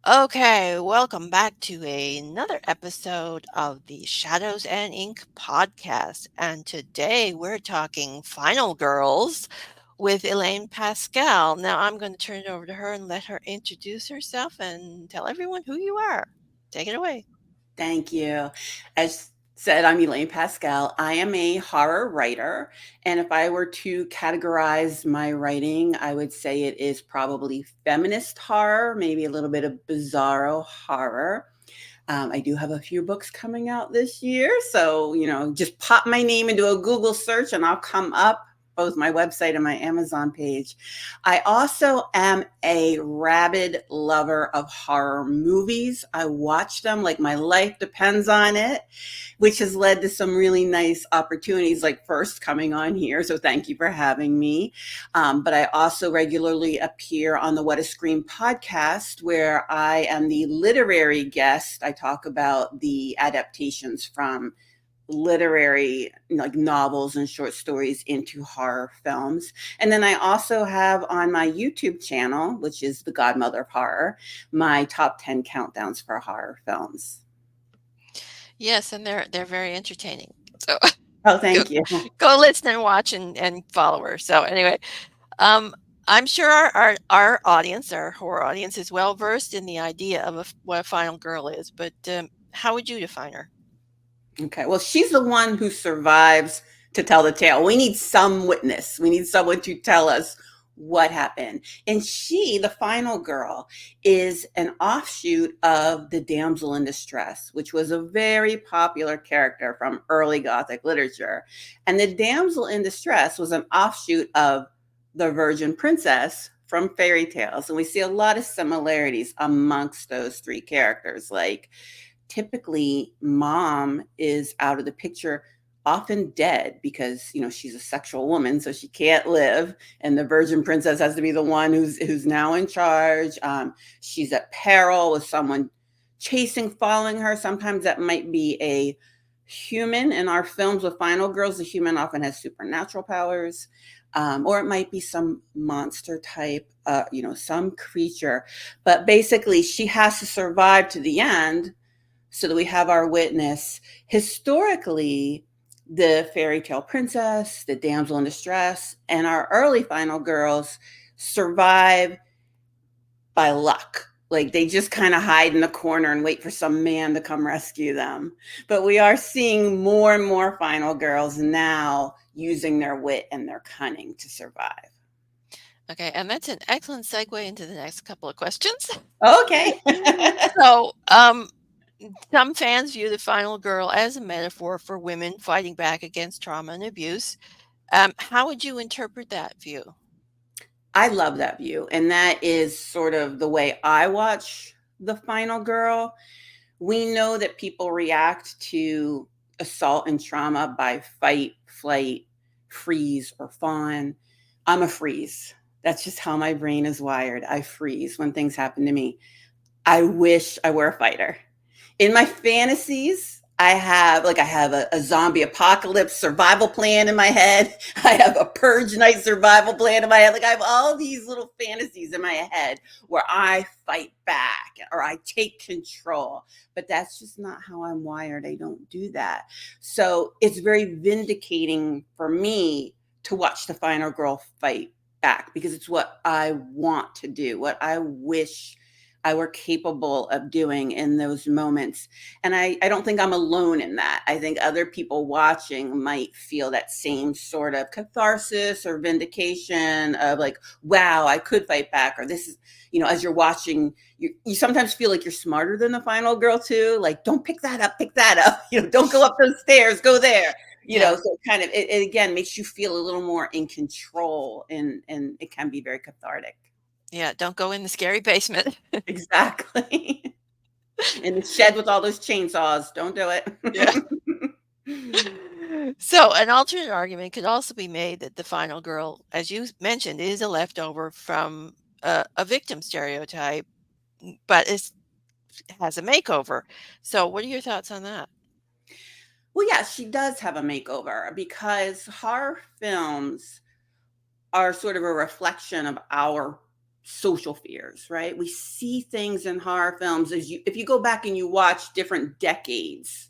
Okay, welcome back to another episode of the Shadows and Ink podcast. And today we're talking Final Girls with Elaine Pascale. Now I'm going to turn it over to her and let her introduce herself and tell everyone who you are. Take it away. Thank you. As said, I'm Elaine Pascale. I am a horror writer. And if I were to categorize my writing, I would say it is probably feminist horror, maybe a little bit of bizarro horror. I do have a few books coming out this year. So, just pop my name into a Google search and I'll come up, both my website and my Amazon page. I also am a rabid lover of horror movies. I watch them like my life depends on it, which has led to some really nice opportunities, like first coming on here. So thank you for having me. But I also regularly appear on the What a Scream podcast, where I am the literary guest. I talk about the adaptations from literary like novels and short stories into horror films. And then I also have on my YouTube channel, which is the Godmother of Horror, my top 10 countdowns for horror films. Yes, and they're very entertaining. So Oh, go thank you. go listen and watch and follow her. So anyway, um, I'm sure our audience, our horror audience, is well versed in the idea of what a final girl is. But how would you define her? Okay. Well, she's the one who survives to tell the tale. We need some witness. We need someone to tell us what happened. And she, the final girl, is an offshoot of the damsel in distress, which was a very popular character from early Gothic literature. And the damsel in distress was an offshoot of the Virgin Princess from fairy tales. And we see a lot of similarities amongst those three characters. Like, typically mom is out of the picture, often dead, because she's a sexual woman, so she can't live, and the virgin princess has to be the one who's now in charge. She's at peril with someone chasing, following her. Sometimes that might be a human. In our films with final girls, the human often has supernatural powers, or it might be some monster type, some creature. But basically she has to survive to the end so that we have our witness. Historically, the fairy tale princess, the damsel in distress, and our early final girls survive by luck. Like, they just kind of hide in the corner and wait for some man to come rescue them. But we are seeing more and more final girls now using their wit and their cunning to survive. Okay, and that's an excellent segue into the next couple of questions. Okay. So, some fans view the final girl as a metaphor for women fighting back against trauma and abuse. How would you interpret that view? I love that view. And that is sort of the way I watch the final girl. We know that people react to assault and trauma by fight, flight, freeze, or fawn. I'm a freeze. That's just how my brain is wired. I freeze when things happen to me. I wish I were a fighter. In my fantasies, I have a zombie apocalypse survival plan in my head. I have a purge night survival plan in my head. Like, I have all these little fantasies in my head where I fight back or I take control. But that's just not how I'm wired. I don't do that. So it's very vindicating for me to watch the final girl fight back, because it's what I want to do, what I wish I were capable of doing in those moments. And I don't think I'm alone in that. I think other people watching might feel that same sort of catharsis or vindication of, like, wow, I could fight back. Or this is, as you're watching, you sometimes feel like you're smarter than the final girl too. Like, don't pick that up, pick that up. Don't go up those stairs, go there. Yeah. So kind of, it again makes you feel a little more in control, and it can be very cathartic. Yeah, don't go in the scary basement. Exactly. In the shed with all those chainsaws. Don't do it. Yeah. So, an alternate argument could also be made that the final girl, as you mentioned, is a leftover from a victim stereotype, but has a makeover. So, what are your thoughts on that? Well, yeah, she does have a makeover, because horror films are sort of a reflection of our social fears, right? We see things in horror films if you go back and you watch different decades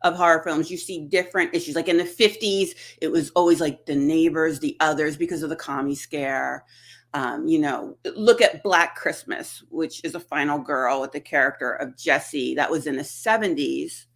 of horror films, you see different issues. Like in the 50s, it was always like the neighbors, the others, because of the commie scare. Look at Black Christmas, which is a final girl with the character of Jessie. That was in the 70s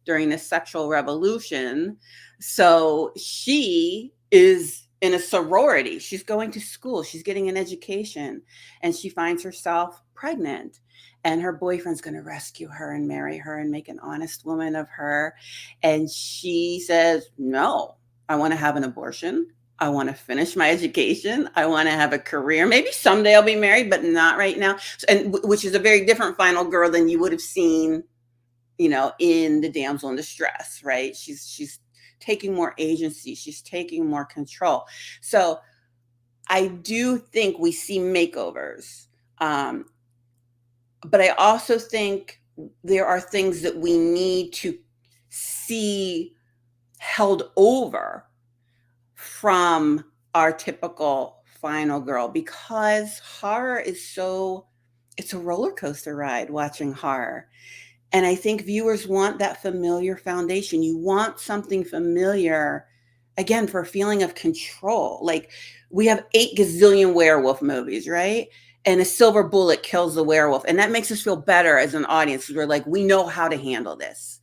during the sexual revolution. So she is in a sorority. She's going to school, she's getting an education, and she finds herself pregnant. And her boyfriend's going to rescue her and marry her and make an honest woman of her. And she says, no, I want to have an abortion. I want to finish my education. I want to have a career. Maybe someday I'll be married, but not right now. And which is a very different final girl than you would have seen, in the damsel in distress, right? She's taking more agency. She's taking more control. So I do think we see makeovers. But I also think there are things that we need to see held over from our typical final girl, because horror it's a roller coaster ride watching horror. And I think viewers want that familiar foundation. You want something familiar, again, for a feeling of control. Like, we have 8 gazillion werewolf movies, right? And a silver bullet kills the werewolf. And that makes us feel better as an audience, because we're like, we know how to handle this.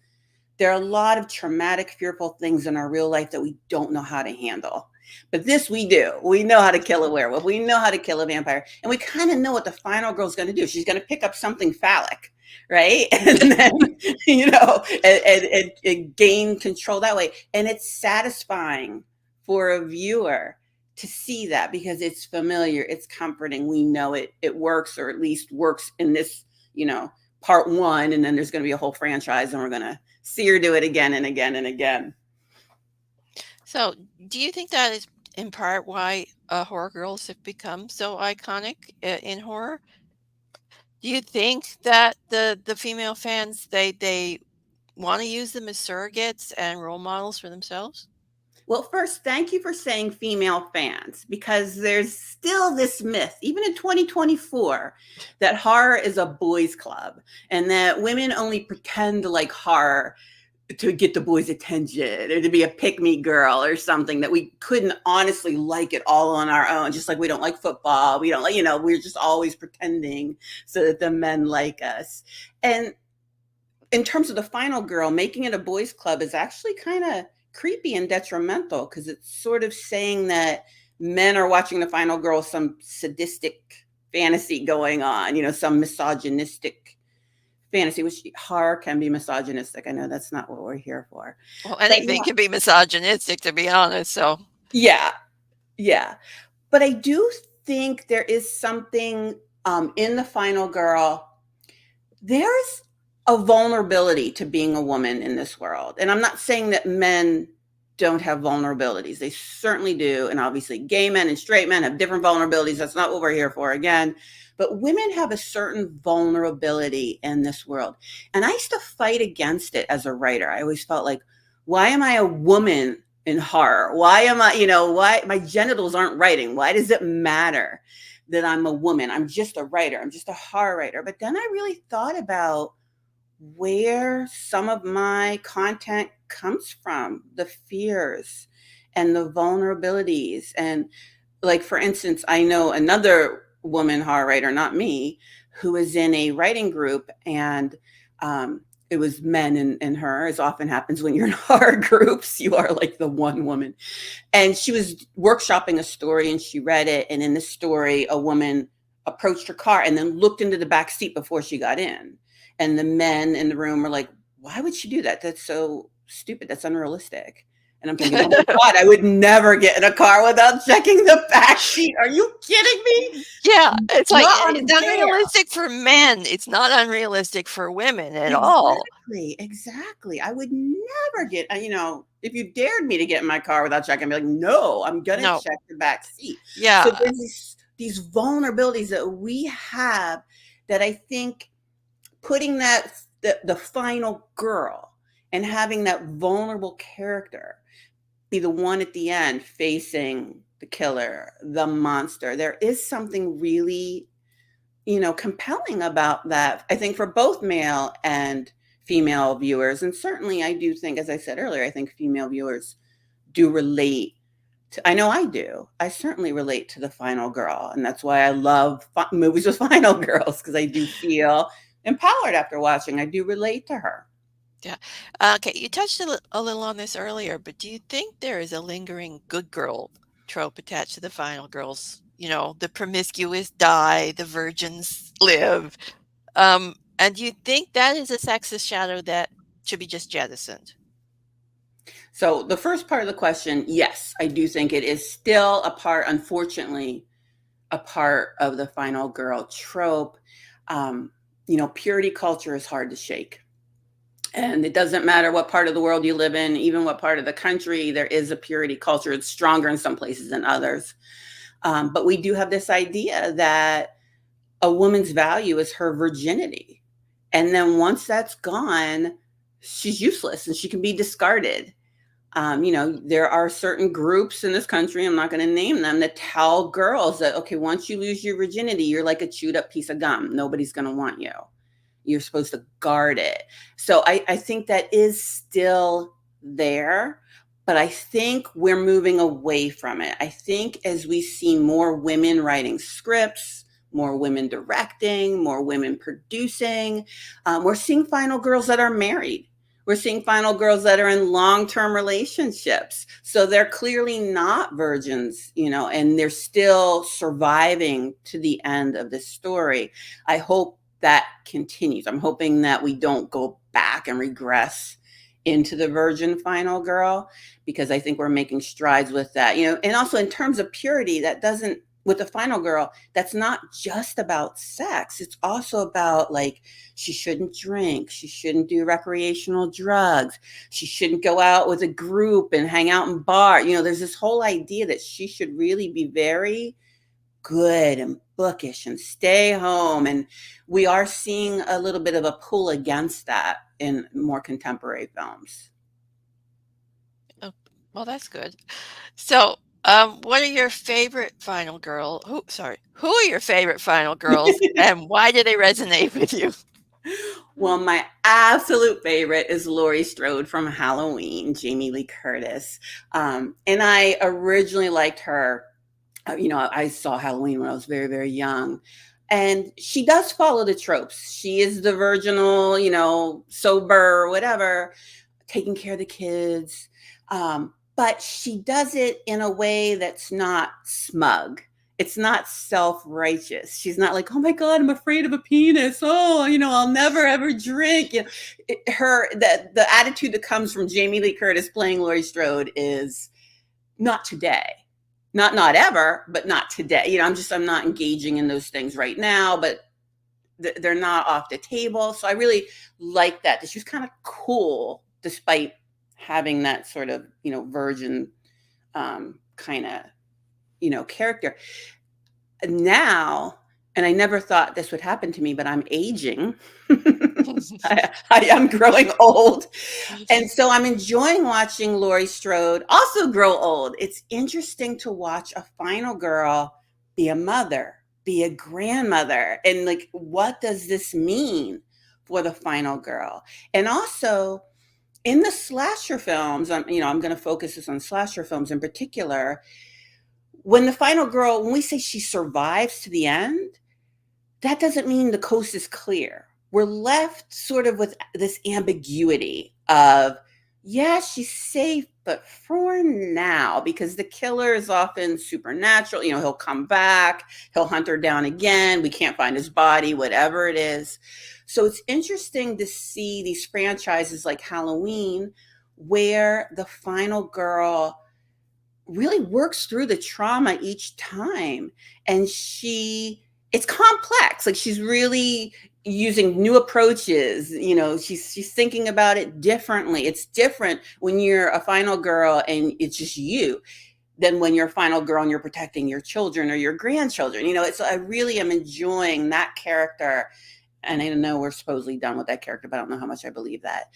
There are a lot of traumatic, fearful things in our real life that we don't know how to handle. But this we do. We know how to kill a werewolf. We know how to kill a vampire. And we kind of know what the final girl's going to do. She's going to pick up something phallic, right? And then, and gain control that way. And it's satisfying for a viewer to see that, because it's familiar, it's comforting. We know it works, or at least works in this, part one. And then there's going to be a whole franchise, and we're going to see her do it again and again and again. So, do you think that is in part why horror girls have become so iconic in horror? Do you think that the female fans they want to use them as surrogates and role models for themselves? Well, first, thank you for saying female fans, because there's still this myth, even in 2024, that horror is a boys' club, and that women only pretend to like horror to get the boys' attention, or to be a pick-me girl or something, that we couldn't honestly like it all on our own. Just like we don't like football. We don't like, we're just always pretending so that the men like us. And in terms of the final girl, making it a boys' club is actually kind of creepy and detrimental, because it's sort of saying that men are watching the final girl, some sadistic fantasy going on, some misogynistic fantasy, which horror can be misogynistic. I know that's not what we're here for. Well, But anything can be misogynistic, to be honest. So, yeah, yeah. But I do think there is something in the final girl. There's a vulnerability to being a woman in this world. And I'm not saying that men don't have vulnerabilities. They certainly do. And obviously, gay men and straight men have different vulnerabilities. That's not what we're here for, again. But women have a certain vulnerability in this world. And I used to fight against it as a writer. I always felt like, why am I a woman in horror? Why am I, why my genitals aren't writing? Why does it matter that I'm a woman? I'm just a writer. I'm just a horror writer. But then I really thought about where some of my content comes from, the fears and the vulnerabilities. And, like, for instance, I know another woman horror writer, not me, who is in a writing group, and it was men and her, as often happens when you're in horror groups. You are like the one woman. And she was workshopping a story, and she read it. And in the story, a woman approached her car and then looked into the back seat before she got in. And the men in the room were like, why would she do that? That's so stupid. That's unrealistic. And I'm thinking, oh my God, I would never get in a car without checking the back seat. Are you kidding me? yeah, it's like Not it's unfair. unrealistic for men. It's not unrealistic for women at all. Exactly. Exactly. I would never get, if you dared me to get in my car without checking, I'd be like, no, I'm going to No. check the back seat. So Yeah. there's these vulnerabilities that we have, that I think putting the final girl and having that vulnerable character be the one at the end facing the killer, the monster, there is something really compelling about that, I think, for both male and female viewers. And certainly I do think, as I said earlier, I think female viewers do relate to, I know I do. I certainly relate to the final girl. And that's why I love movies with final girls, because I do feel empowered after watching. I do relate to her. Yeah. Okay, you touched a little on this earlier, but do you think there is a lingering good girl trope attached to the final girls? You know, the promiscuous die, the virgins live. And do you think that is a sexist shadow that should be just jettisoned? So the first part of the question, yes, I do think it is still a part, unfortunately, a part of the final girl trope. Um, Purity culture is hard to shake. And it doesn't matter what part of the world you live in, even what part of the country, there is a purity culture. It's stronger in some places than others. But we do have this idea that a woman's value is her virginity. And then once that's gone, she's useless and she can be discarded. There are certain groups in this country, I'm not going to name them, that tell girls that, okay, once you lose your virginity, you're like a chewed up piece of gum. Nobody's going to want you. You're supposed to guard it. So I think that is still there, but I think we're moving away from it. I think as we see more women writing scripts, more women directing, more women producing, we're seeing final girls that are married. We're seeing final girls that are in long-term relationships. So they're clearly not virgins, and they're still surviving to the end of the story. I hope that continues. I'm hoping that we don't go back and regress into the virgin final girl, because I think we're making strides with that. And also in terms of purity, that doesn't, with the final girl, that's not just about sex. It's also about, like, she shouldn't drink, she shouldn't do recreational drugs, she shouldn't go out with a group and hang out in bar. There's this whole idea that she should really be very good and bookish and stay home. And we are seeing a little bit of a pull against that in more contemporary films. Oh, well, that's good. So, what are your favorite final girl? Who are your favorite final girls, and why do they resonate with you? Well, my absolute favorite is Laurie Strode from Halloween, Jamie Lee Curtis. And I originally liked her. I saw Halloween when I was very, very young. And she does follow the tropes. She is the virginal, sober, whatever, taking care of the kids. But she does it in a way that's not smug. It's not self-righteous. She's not like, oh my God, I'm afraid of a penis. Oh, I'll never ever drink. The attitude that comes from Jamie Lee Curtis playing Laurie Strode is not today. Not ever, but not today. I'm not engaging in those things right now, but they're not off the table. So I really like that she was kind of cool despite having that sort of, virgin kind of, character. Now, and I never thought this would happen to me, but I'm aging. I am growing old. And so I'm enjoying watching Laurie Strode also grow old. It's interesting to watch a final girl be a mother, be a grandmother. And, like, what does this mean for the final girl? And also in the slasher films, I'm going to focus this on slasher films in particular. When the final girl, when we say she survives to the end, that doesn't mean the coast is clear. We're left sort of with this ambiguity of, yeah, she's safe, but for now, because the killer is often supernatural. He'll come back, he'll hunt her down again. We can't find his body, whatever it is. So it's interesting to see these franchises like Halloween, where the final girl really works through the trauma each time. And it's complex. Like, she's really using new approaches. She's thinking about it differently. It's different when you're a final girl and it's just you than when you're a final girl and you're protecting your children or your grandchildren. I really am enjoying that character. And I know we're supposedly done with that character, but I don't know how much I believe that.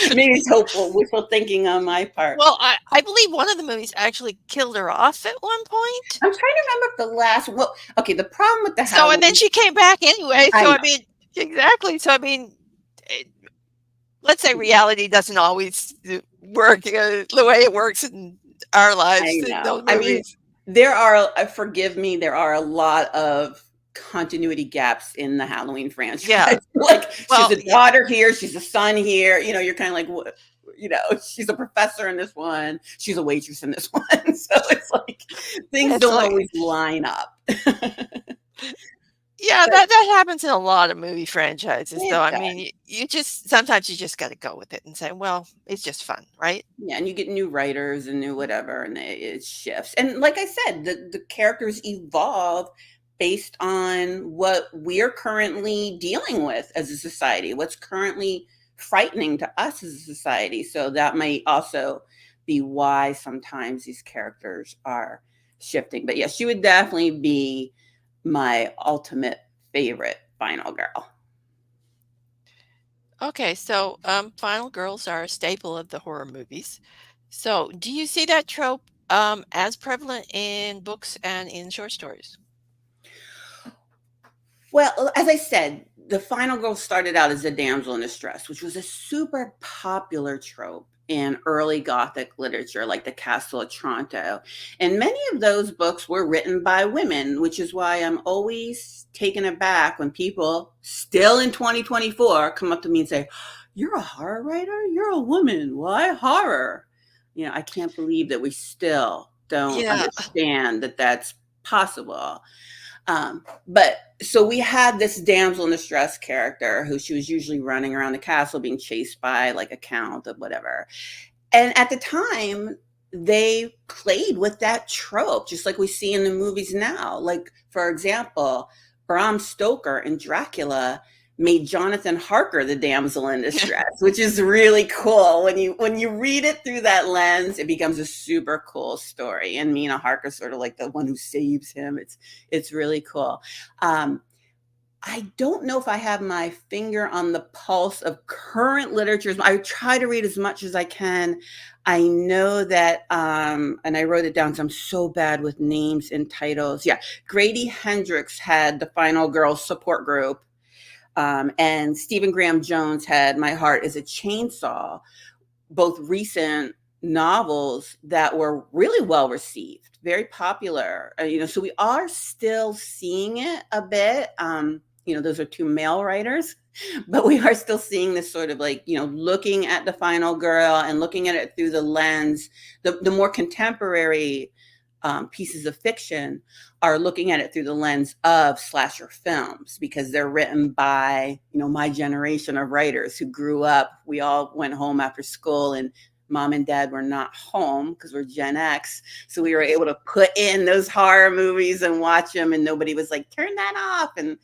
Maybe it's hopeful, wishful thinking on my part. Well, I believe one of the movies actually killed her off at one point. I'm trying to remember if the last. Well, okay. The problem with the So, and then Halloween. she came back anyway. I So, I know. mean, exactly. So, I mean, it, let's say reality doesn't always work the way it works in our I lives in know. those I mean, movies. there are. Forgive me. There are a lot of continuity gaps in the Halloween franchise. Yeah. Like she's Well, a daughter here, she's a son here. You know, you're kind of like, what? You know, she's a professor in this one. She's a waitress in this one. So it's like things it's don't like, always line up. yeah, But that happens in a lot of movie franchises, though. it I does. mean, you just sometimes you just got to go with it and say, well, it's just fun, right? Yeah, and you get new writers and new whatever, and it shifts. And like I said, the characters evolve based on what we're currently dealing with as a society, what's currently frightening to us as a society. So that might also be why sometimes these characters are shifting. But yeah, she would definitely be my ultimate favorite final girl. Okay, so final girls are a staple of the horror movies. So, do you see that trope as prevalent in books and in short stories? Well, as I said, the final girl started out as a damsel in distress, which was a super popular trope in early Gothic literature, like the Castle of Otranto. And many of those books were written by women, which is why I'm always taken aback when people still in 2024 come up to me and say, "You're a horror writer? You're a woman. Why horror?" You know, I can't believe that we still don't Yeah. understand that that's possible. But so we had this damsel in distress character who she was usually running around the castle being chased by like a count of whatever. And at the time, they played with that trope, just like we see in the movies now. Like, for example, Bram Stoker in Dracula made Jonathan Harker the damsel in distress, which is really cool. When you read it through that lens, it becomes a super cool story. And Mina Harker's sort of like the one who saves him. It's really cool. Um, I don't know if I have my finger on the pulse of current literatures. I try to read as much as I can. I know that, and I wrote it down because I'm so bad with names and titles. Yeah, Grady Hendrix had the Final Girls support group, and Stephen Graham Jones had My Heart is a Chainsaw, both recent novels that were really well received, very popular. So we are still seeing it a bit. Those are two male writers, but we are still seeing this sort of like, looking at the final girl and looking at it through the lens, the more contemporary pieces of fiction are looking at it through the lens of slasher films because they're written by, my generation of writers who grew up. We all went home after school and mom and dad were not home because we're Gen X. So we were able to put in those horror movies and watch them, and nobody was like, turn that off. And,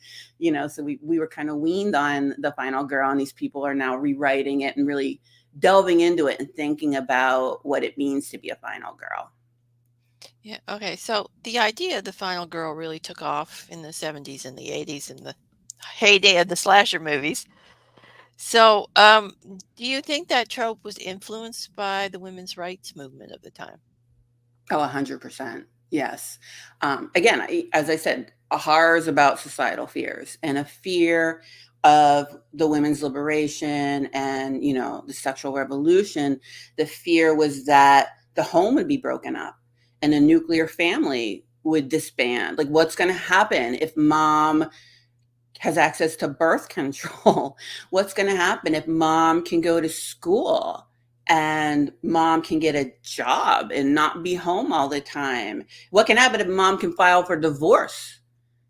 so we were kind of weaned on the final girl, and these people are now rewriting it and really delving into it and thinking about what it means to be a final girl. Yeah, okay. So the idea of the final girl really took off in the 70s and the 80s in the heyday of the slasher movies. So, do you think that trope was influenced by the women's rights movement of the time? Oh, 100%. Yes. Again, as I said, a horror is about societal fears and a fear of the women's liberation and, the sexual revolution. The fear was that the home would be broken up and a nuclear family would disband. Like, what's going to happen if mom has access to birth control? What's going to happen if mom can go to school and mom can get a job and not be home all the time? What can happen if mom can file for divorce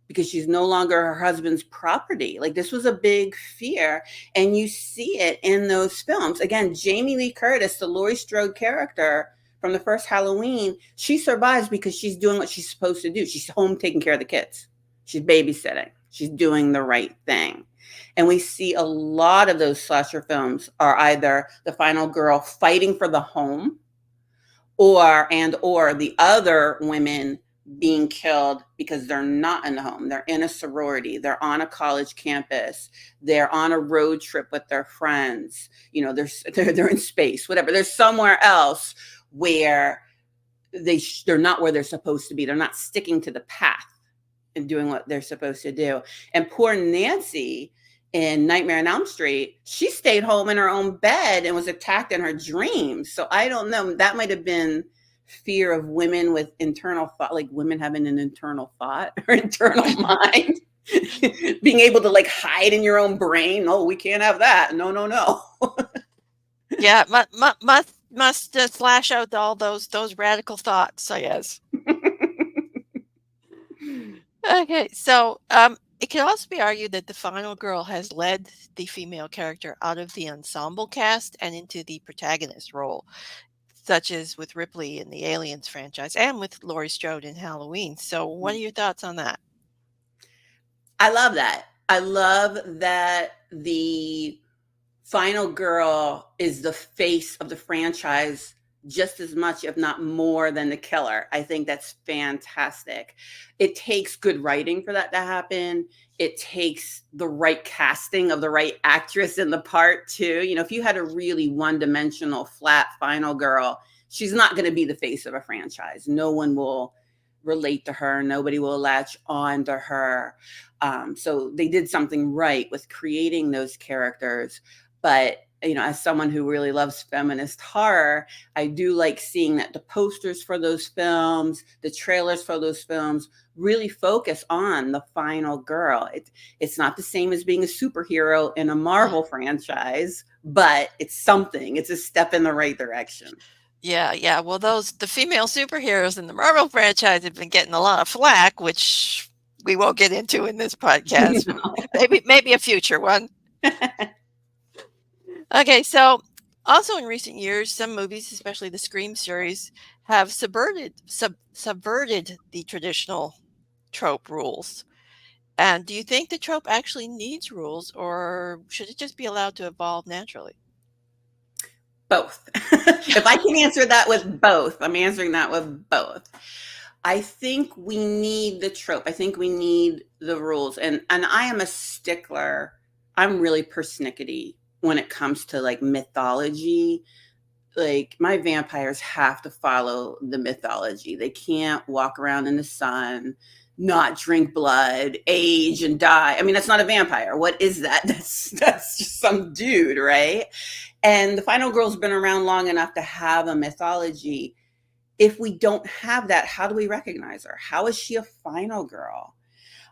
because she's no longer her husband's property? Like, this was a big fear, and you see it in those films. Again, Jamie Lee Curtis, the Laurie Strode character from the first Halloween, she survives because she's doing what she's supposed to do. She's home taking care of the kids. She's babysitting. She's doing the right thing. And we see a lot of those slasher films are either the final girl fighting for the home or the other women being killed because they're not in the home. They're in a sorority. They're on a college campus. They're on a road trip with their friends. You know, they're in space, whatever. There's somewhere else where they're not where they're supposed to be. They're not sticking to the path and doing what they're supposed to do. And poor Nancy in Nightmare on Elm Street, she stayed home in her own bed and was attacked in her dreams. So I don't know. That might have been fear of women with internal thought, like women having an internal thought or internal mind. Being able to like hide in your own brain. Oh, we can't have that. No, no, no. Yeah, must slash out all those radical thoughts, I guess. Okay, so it can also be argued that the final girl has led the female character out of the ensemble cast and into the protagonist role, such as with Ripley in the Aliens franchise and with Laurie Strode in Halloween. So, what are your thoughts on that? I love that. I love that the final girl is the face of the franchise just as much, if not more, than the killer. I think that's fantastic. It takes good writing for that to happen. It takes the right casting of the right actress in the part, too. You know, if you had a really one dimensional, flat final girl, she's not going to be the face of a franchise. No one will relate to her, nobody will latch on to her. So they did something right with creating those characters. But you know, as someone who really loves feminist horror, I do like seeing that the posters for those films, the trailers for those films really focus on the final girl. It's not the same as being a superhero in a Marvel franchise, but it's something. It's a step in the right direction. Yeah, yeah. Well, the female superheroes in the Marvel franchise have been getting a lot of flack, which we won't get into in this podcast. No. Maybe a future one. Okay, so also in recent years, some movies, especially the Scream series, have subverted the traditional trope rules. And do you think the trope actually needs rules, or should it just be allowed to evolve naturally? Both. If I can answer that with both, I'm answering that with both. I think we need the trope. I think we need the rules. And I am a stickler. I'm really persnickety when it comes to like mythology. Like my vampires have to follow the mythology. They can't walk around in the sun, not drink blood, age and die. I mean, that's not a vampire. What is that? That's just some dude, right? And the final girl's been around long enough to have a mythology. If we don't have that, how do we recognize her? How is she a final girl?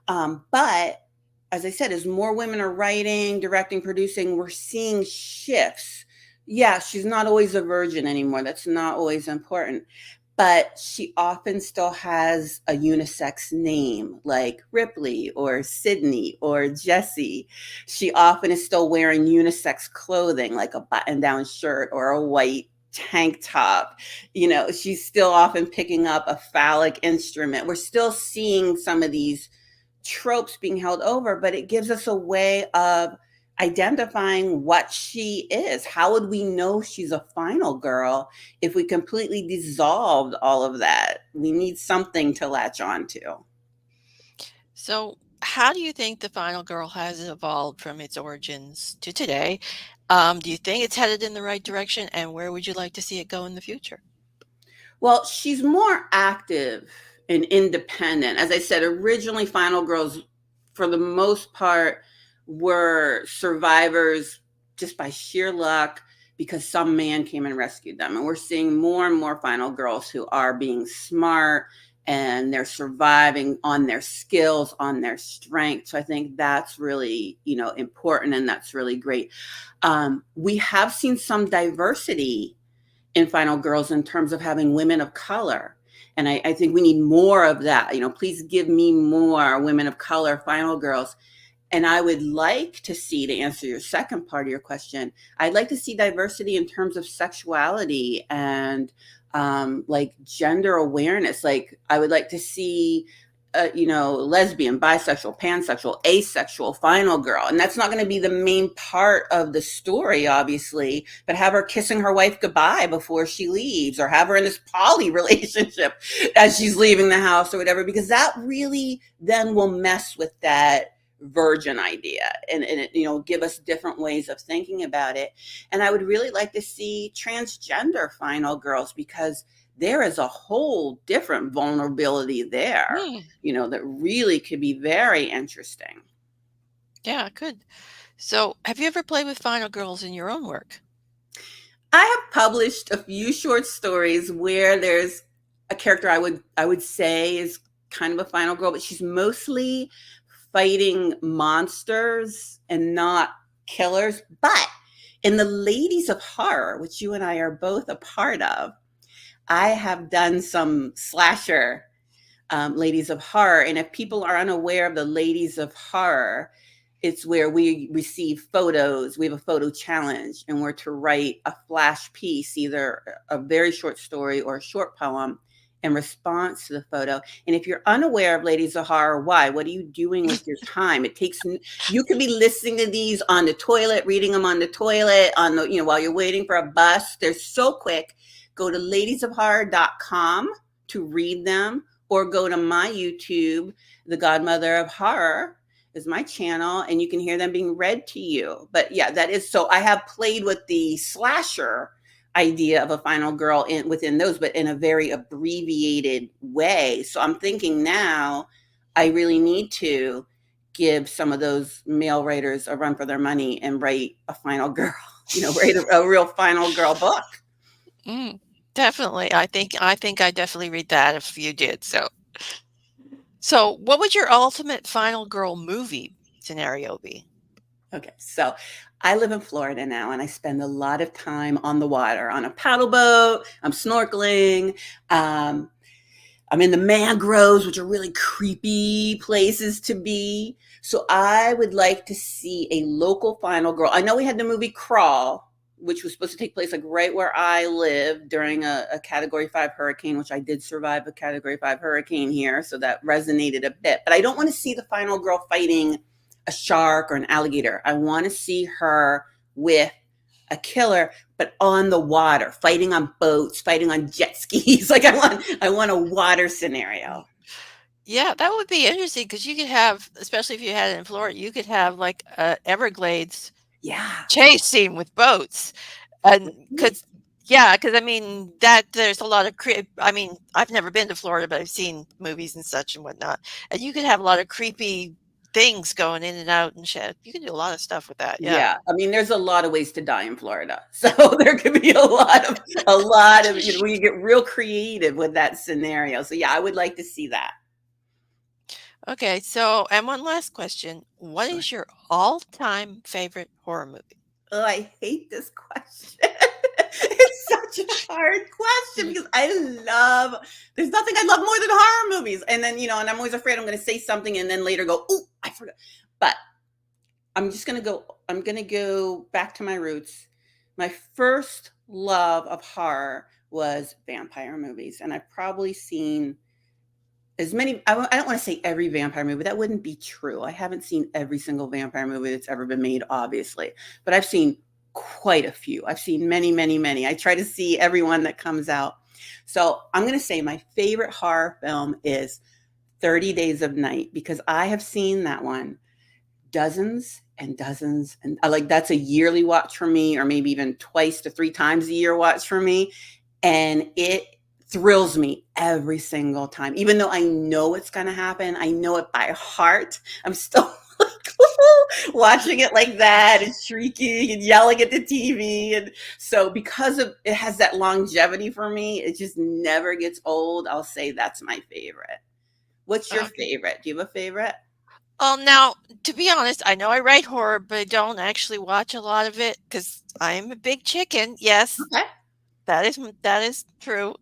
But as I said, as more women are writing, directing, producing, we're seeing shifts. Yeah, she's not always a virgin anymore. That's not always important. But she often still has a unisex name like Ripley or Sydney or Jessie. She often is still wearing unisex clothing like a button down shirt or a white tank top. You know, she's still often picking up a phallic instrument. We're still seeing some of these tropes being held over, but it gives us a way of identifying what she is. How would we know she's a final girl if we completely dissolved all of that? We need something to latch on to. So, how do you think the final girl has evolved from its origins to today? Do you think it's headed in the right direction, and where would you like to see it go in the future? Well, she's more active and independent. As I said, originally Final Girls, for the most part, were survivors just by sheer luck because some man came and rescued them. And we're seeing more and more Final Girls who are being smart and they're surviving on their skills, on their strength. So I think that's really, you know, important and that's really great. We have seen some diversity in Final Girls in terms of having women of color. And I think we need more of that. You know, please give me more women of color Final Girls. And I would like to see, to answer your second part of your question, I'd like to see diversity in terms of sexuality and like gender awareness. Like I would like to see lesbian, bisexual, pansexual, asexual, final girl. And that's not going to be the main part of the story, obviously, but have her kissing her wife goodbye before she leaves, or have her in this poly relationship as she's leaving the house or whatever, because that really then will mess with that virgin idea, and it, give us different ways of thinking about it. And I would really like to see transgender final girls, because there is a whole different vulnerability there, Hmm. that really could be very interesting. Yeah, good. So, have you ever played with final girls in your own work? I have published a few short stories where there's a character I would say is kind of a final girl, but she's mostly fighting monsters and not killers. But in the Ladies of Horror, which you and I are both a part of, I have done some slasher Ladies of Horror. And if people are unaware of the Ladies of Horror, it's where we receive photos. We have a photo challenge, and we're to write a flash piece, either a very short story or a short poem, in response to the photo. And if you're unaware of Ladies of Horror, why? What are you doing with your time? You could be listening to these on the toilet, reading them on the toilet, while you're waiting for a bus. They're so quick. Go to ladiesofhorror.com to read them, or go to my YouTube, The Godmother of Horror is my channel, and you can hear them being read to you. But yeah, that is so. I have played with the slasher idea of a final girl within those, but in a very abbreviated way. So I'm thinking now I really need to give some of those male writers a run for their money and write a final girl, write a real final girl book. Mm, definitely. I think I definitely read that if you did. So, what would your ultimate final girl movie scenario be? Okay, so I live in Florida now, and I spend a lot of time on the water, on a paddle boat. I'm snorkeling. Um, I'm in the mangroves, which are really creepy places to be. So I would like to see a local final girl. I know we had the movie Crawl, which was supposed to take place like right where I live during a Category 5 hurricane, which I did survive a Category 5 hurricane here. So that resonated a bit. But I don't want to see the final girl fighting a shark or an alligator. I want to see her with a killer, but on the water, fighting on boats, fighting on jet skis. Like I want a water Mm. scenario. Yeah, that would be interesting because you could have, especially if you had it in Florida, you could have like a Everglades Yeah. chase scene with boats. And Right. because, yeah, because I mean, that there's a lot of, I mean, I've never been to Florida, but I've seen movies and such and whatnot. And you could have a lot of creepy things going in and out and shit. You can do a lot of stuff with that. Yeah. Yeah. I mean, there's a lot of ways to die in Florida. So there could be a lot of, when you get real creative with that scenario. So yeah, I would like to see that. Okay. So, and one last question. What Sure. is your all-time favorite horror movie? Oh, I hate this question. It's such a hard question because there's nothing I love more than horror movies. And then, and I'm always afraid I'm going to say something and then later go, oh, I forgot. But I'm going to go back to my roots. My first love of horror was vampire movies. And I've probably seen as many, I don't want to say every vampire movie. That wouldn't be true. I haven't seen every single vampire movie that's ever been made, obviously, but I've seen quite a few. I've seen many, many, many. I try to see everyone that comes out. So I'm going to say my favorite horror film is 30 Days of Night, because I have seen that one dozens and dozens, and like that's a yearly watch for me, or maybe even twice to three times a year watch for me, and it thrills me every single time. Even though I know it's going to happen, I know it by heart. I'm still like watching it like that and shrieking and yelling at the TV. And so because of it has that longevity for me, it just never gets old. I'll say that's my favorite. What's your Okay. favorite? Do you have a favorite? Now, to be honest, I know I write horror, but I don't actually watch a lot of it because I am a big chicken. Yes, Okay. that is true.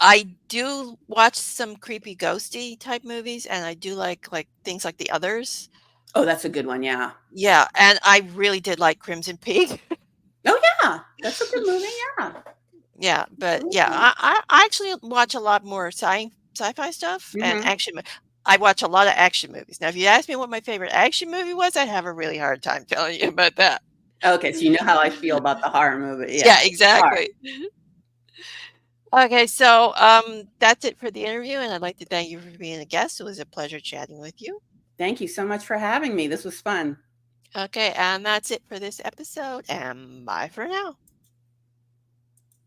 I do watch some creepy ghosty type movies, and I do like things like The Others. Oh, that's a good one. Yeah. Yeah, and I really did like Crimson Peak. Oh, yeah. That's a good movie. Yeah. Yeah, but yeah, Absolutely. I actually watch a lot more sci-fi stuff and Hmm. action. I watch a lot of action movies. Now, if you asked me what my favorite action movie was, I'd have a really hard time telling you about that. Okay, so you know how I feel about the horror movie. Yeah, Yeah. All right. exactly. Okay, so that's it for the interview, and I'd like to thank you for being a guest. It was a pleasure chatting with you. Thank you so much for having me. This was fun. Okay, and that's it for this episode, and bye for now.